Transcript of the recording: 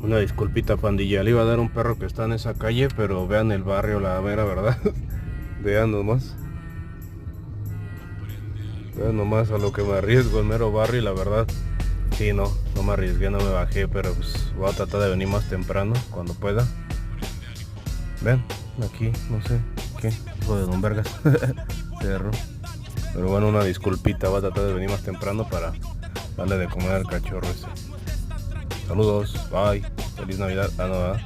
Una disculpita, pandilla, le iba a dar un perro que está en esa calle, pero vean el barrio, la mera verdad. Vean nomás. Vean nomás a lo que me arriesgo, el mero barrio, y la verdad. Sí, no me arriesgué, no me bajé, pero pues voy a tratar de venir más temprano, cuando pueda. Vean, aquí, no sé, ¿qué? Hijo de Don Vergas. Cerro. Pero bueno, una disculpita, voy a tratar de venir más temprano para darle de comer al cachorro ese. Saludos, bye, feliz Navidad. Ah, no, ¿verdad?